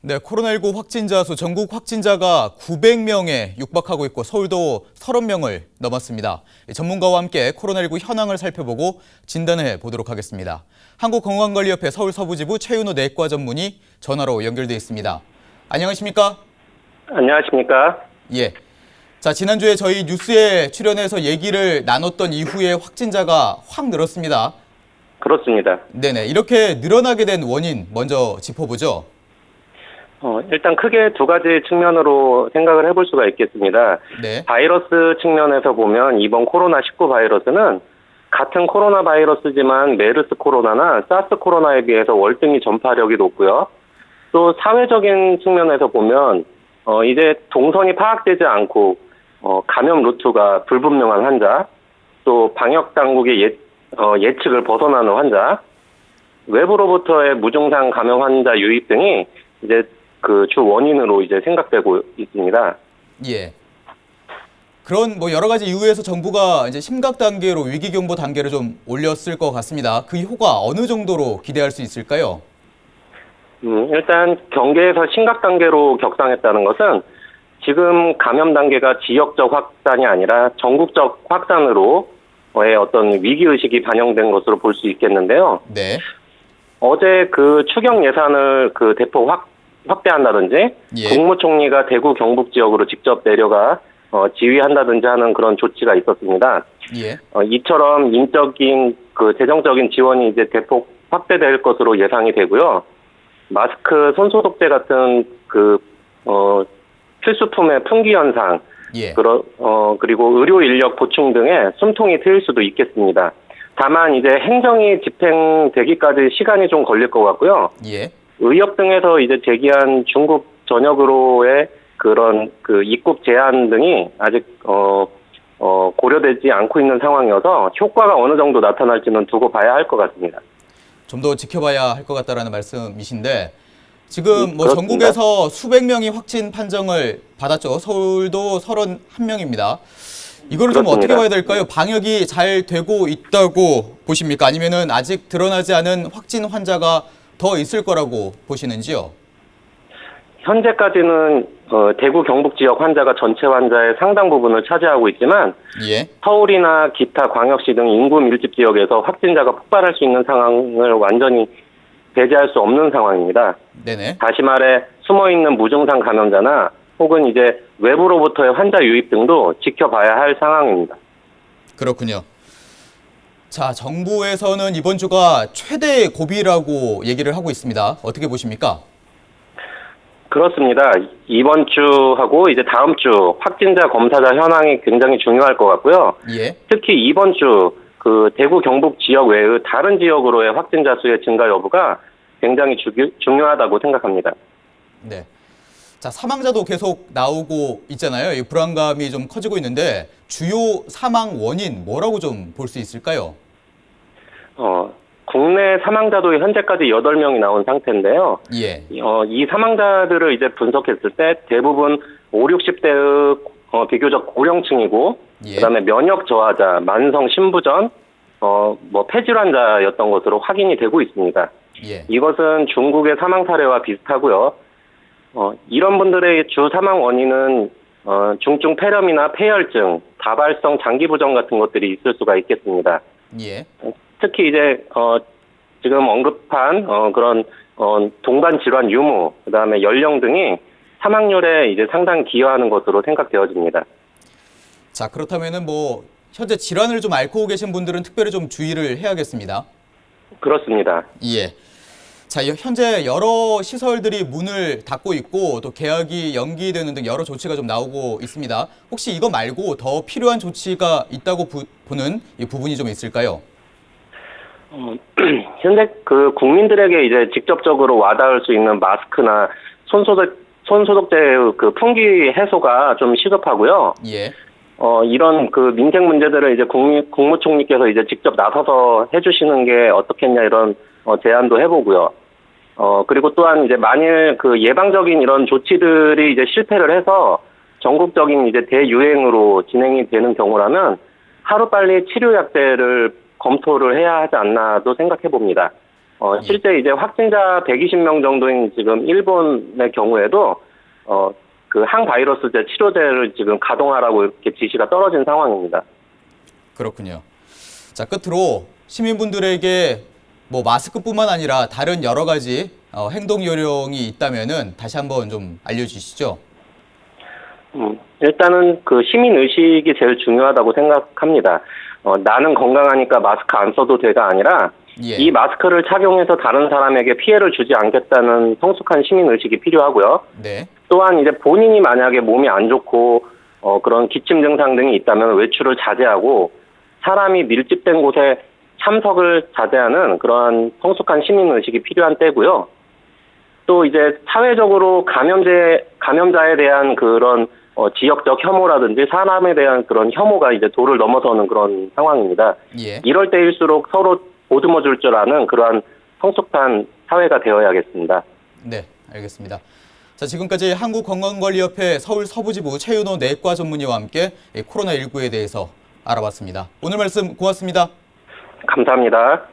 네, 코로나19 확진자 수 전국 확진자가 900명에 육박하고 있고 서울도 30명을 넘었습니다. 전문가와 함께 코로나19 현황을 살펴보고 진단해 보도록 하겠습니다. 한국건강관리협회 서울서부지부 최윤호 내과 전문의 전화로 연결돼 있습니다. 안녕하십니까? 안녕하십니까? 예. 자, 지난주에 저희 뉴스에 출연해서 얘기를 나눴던 이후에 확진자가 확 늘었습니다. 그렇습니다. 네네. 이렇게 늘어나게 된 원인 먼저 짚어보죠. 일단 크게 두 가지 측면으로 생각을 해볼 수가 있겠습니다. 네. 바이러스 측면에서 보면 이번 코로나19 바이러스는 같은 코로나 바이러스지만 메르스 코로나나 사스 코로나에 비해서 월등히 전파력이 높고요. 또 사회적인 측면에서 보면 이제 동선이 파악되지 않고 감염 루트가 불분명한 환자, 또 방역 당국의 예측을 벗어나는 환자, 외부로부터의 무증상 감염 환자 유입 등이 이제 그 주 원인으로 이제 생각되고 있습니다. 예. 그런 여러 가지 이유에서 정부가 이제 심각 단계로 위기 경보 단계를 좀 올렸을 것 같습니다. 그 효과 어느 정도로 기대할 수 있을까요? 일단 경계에서 심각 단계로 격상했다는 것은 지금 감염 단계가 지역적 확산이 아니라 전국적 확산으로의 어떤 위기 의식이 반영된 것으로 볼 수 있겠는데요. 네. 어제 그 추경 예산을 대폭 확대한다든지 예. 국무총리가 대구 경북 지역으로 직접 내려가 지휘한다든지 하는 그런 조치가 있었습니다. 예. 이처럼 인적인 재정적인 지원이 이제 대폭 확대될 것으로 예상이 되고요. 마스크, 손소독제 같은 필수품의 품귀 현상, 예. 그리고 의료 인력 보충 등의 숨통이 트일 수도 있겠습니다. 다만 이제 행정이 집행되기까지 시간이 좀 걸릴 것 같고요. 예. 의협 등에서 이제 제기한 중국 전역으로의 그런 입국 제한 등이 아직 고려되지 않고 있는 상황이어서 효과가 어느 정도 나타날지는 두고 봐야 할 것 같습니다. 좀 더 지켜봐야 할 것 같다라는 말씀이신데 지금 그렇습니다. 전국에서 수백 명이 확진 판정을 받았죠. 서울도 31명입니다. 이거를 좀 어떻게 그렇습니다. 봐야 될까요? 방역이 잘 되고 있다고 보십니까? 아니면은 아직 드러나지 않은 확진 환자가 더 있을 거라고 보시는지요? 현재까지는 대구 경북 지역 환자가 전체 환자의 상당 부분을 차지하고 있지만 예. 서울이나 기타 광역시 등 인구 밀집 지역에서 확진자가 폭발할 수 있는 상황을 완전히 배제할 수 없는 상황입니다. 네네. 다시 말해 숨어있는 무증상 감염자나 혹은 이제 외부로부터의 환자 유입 등도 지켜봐야 할 상황입니다. 그렇군요. 자, 정부에서는 이번 주가 최대 고비라고 얘기를 하고 있습니다. 어떻게 보십니까? 그렇습니다. 이번 주하고 이제 다음 주 확진자 검사자 현황이 굉장히 중요할 것 같고요. 예. 특히 이번 주 대구 경북 지역 외의 다른 지역으로의 확진자 수의 증가 여부가 굉장히 중요하다고 생각합니다. 네. 자, 사망자도 계속 나오고 있잖아요. 이 불안감이 좀 커지고 있는데 주요 사망 원인 뭐라고 좀 볼 수 있을까요? 국내 사망자도 현재까지 8명이 나온 상태인데요. 예. 이 사망자들을 이제 분석했을 때 대부분 5, 60대의 비교적 고령층이고 예. 그다음에 면역 저하자, 만성 심부전, 폐질환자였던 것으로 확인이 되고 있습니다. 예. 이것은 중국의 사망 사례와 비슷하고요. 이런 분들의 주 사망 원인은 중증 폐렴이나 폐혈증, 다발성 장기부전 같은 것들이 있을 수가 있겠습니다. 예. 특히 이제 지금 언급한 그런 동반 질환 유무, 그다음에 연령 등이 사망률에 이제 상당히 기여하는 것으로 생각되어집니다. 자, 그렇다면은 현재 질환을 좀 앓고 계신 분들은 특별히 좀 주의를 해야겠습니다. 그렇습니다. 예. 자, 현재 여러 시설들이 문을 닫고 있고 또 개학이 연기되는 등 여러 조치가 좀 나오고 있습니다. 혹시 이거 말고 더 필요한 조치가 있다고 보는 이 부분이 좀 있을까요? 현재 국민들에게 이제 직접적으로 와닿을 수 있는 마스크나 손소독제의 품귀 해소가 좀 시급하고요. 예. 이런 민생 문제들을 이제 국무총리께서 이제 직접 나서서 해주시는 게 어떻겠냐 이런 제안도 해보고요. 그리고 또한 이제 만일 예방적인 이런 조치들이 이제 실패를 해서 전국적인 이제 대유행으로 진행이 되는 경우라면 하루빨리 치료약제를 검토를 해야 하지 않나도 생각해 봅니다. 실제 이제 확진자 120명 정도인 지금 일본의 경우에도 그 항바이러스제 치료제를 지금 가동하라고 이렇게 지시가 떨어진 상황입니다. 그렇군요. 자, 끝으로 시민분들에게 뭐 마스크뿐만 아니라 다른 여러 가지 행동 요령이 있다면은 다시 한번 좀 알려주시죠. 일단은 그 시민 의식이 제일 중요하다고 생각합니다. 나는 건강하니까 마스크 안 써도 돼가 아니라 예. 이 마스크를 착용해서 다른 사람에게 피해를 주지 않겠다는 성숙한 시민 의식이 필요하고요. 네. 또한 이제 본인이 만약에 몸이 안 좋고 그런 기침 증상 등이 있다면 외출을 자제하고 사람이 밀집된 곳에 참석을 자제하는 그러한 성숙한 시민 의식이 필요한 때고요. 또 이제 사회적으로 감염자에 대한 그런 지역적 혐오라든지 사람에 대한 그런 혐오가 이제 도를 넘어서는 그런 상황입니다. 예. 이럴 때일수록 서로 보듬어 줄 줄 아는 그러한 성숙한 사회가 되어야겠습니다. 네, 알겠습니다. 자, 지금까지 한국건강관리협회 서울 서부지부 최윤호 내과 전문의와 함께 코로나19에 대해서 알아봤습니다. 오늘 말씀 고맙습니다. 감사합니다.